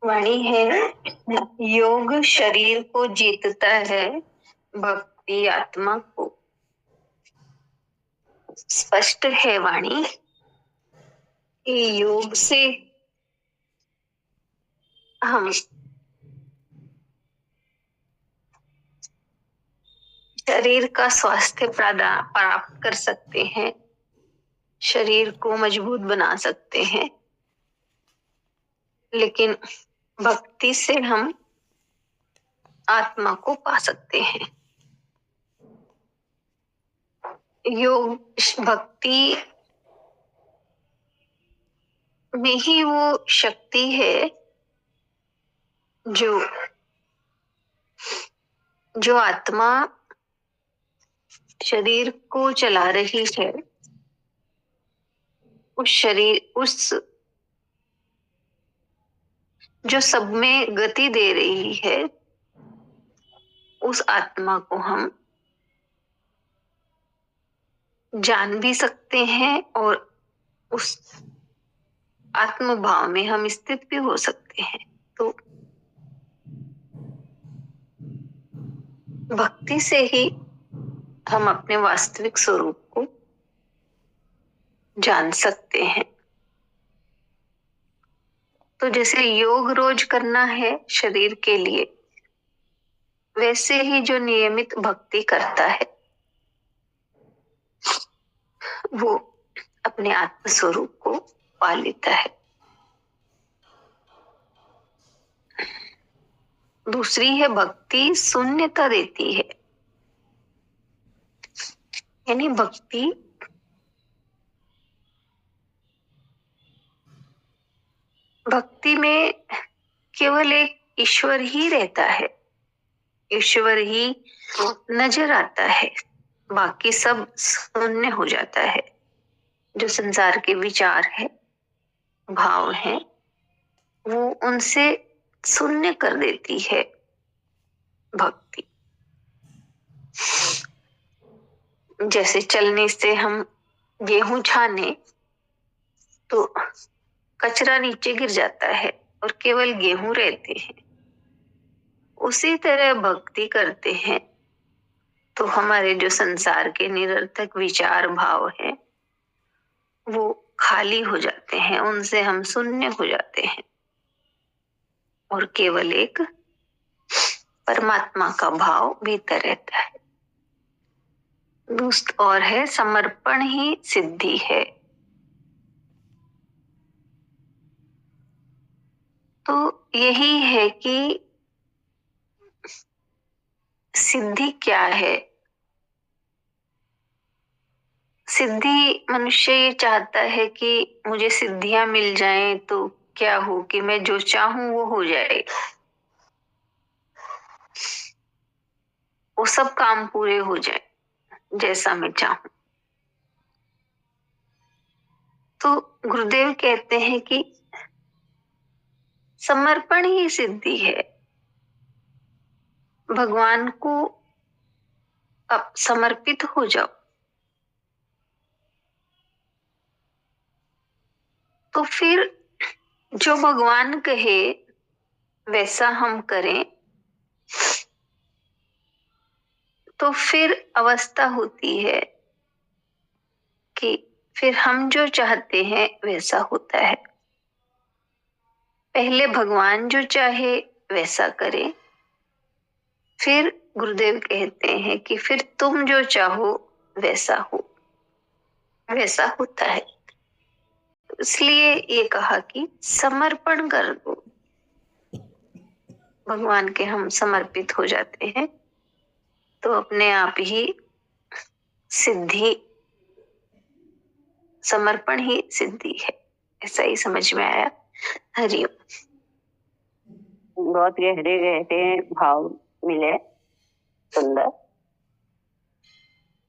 वाणी है, योग शरीर को जीतता है, भक्ति आत्मा को। स्पष्ट है वाणी कि योग से हम शरीर का स्वास्थ्य प्राप्त कर सकते हैं, शरीर को मजबूत बना सकते हैं, लेकिन भक्ति से हम आत्मा को पा सकते हैं। योग भक्ति में ही वो शक्ति है जो आत्मा शरीर को चला रही है, उस जो सब में गति दे रही है, उस आत्मा को हम जान भी सकते हैं और उस आत्म भाव में हम स्थित भी हो सकते हैं। तो भक्ति से ही हम अपने वास्तविक स्वरूप को जान सकते हैं। तो जैसे योग रोज करना है शरीर के लिए, वैसे ही जो नियमित भक्ति करता है वो अपने आत्म स्वरूप को पा लेता है। दूसरी है भक्ति शून्यता देती है, यानी भक्ति में केवल एक ईश्वर ही रहता है, ईश्वर ही नजर आता है, बाकी सब शून्य हो जाता है। जो संसार के विचार है, भाव है, वो उनसे शून्य कर देती है भक्ति। जैसे चलने से हम गेहूं छाने तो कचरा नीचे गिर जाता है और केवल गेहूं रहते हैं। उसी तरह भक्ति करते हैं तो हमारे जो संसार के निरर्थक विचार भाव है वो खाली हो जाते हैं, उनसे हम शून्य हो जाते हैं और केवल एक परमात्मा का भाव भीतर रहता है। दूसरा और है समर्पण ही सिद्धि है। तो यही है कि सिद्धि क्या है। सिद्धि, मनुष्य ये चाहता है कि मुझे सिद्धियां मिल जाएं तो क्या हो कि मैं जो चाहूं वो हो जाए, वो सब काम पूरे हो जाए जैसा मैं चाहूं। तो गुरुदेव कहते हैं कि समर्पण ही सिद्धि है। भगवान को अब समर्पित हो जाओ तो फिर जो भगवान कहे वैसा हम करें, तो फिर अवस्था होती है कि फिर हम जो चाहते हैं वैसा होता है। पहले भगवान जो चाहे वैसा करे, फिर गुरुदेव कहते हैं कि फिर तुम जो चाहो वैसा हो, वैसा होता है। इसलिए ये कहा कि समर्पण कर दो। भगवान के हम समर्पित हो जाते हैं तो अपने आप ही सिद्धि, समर्पण ही सिद्धि है। ऐसा ही समझ में आया। हरिओम। बहुत गहरे गहरे भाव मिले, सुंदर।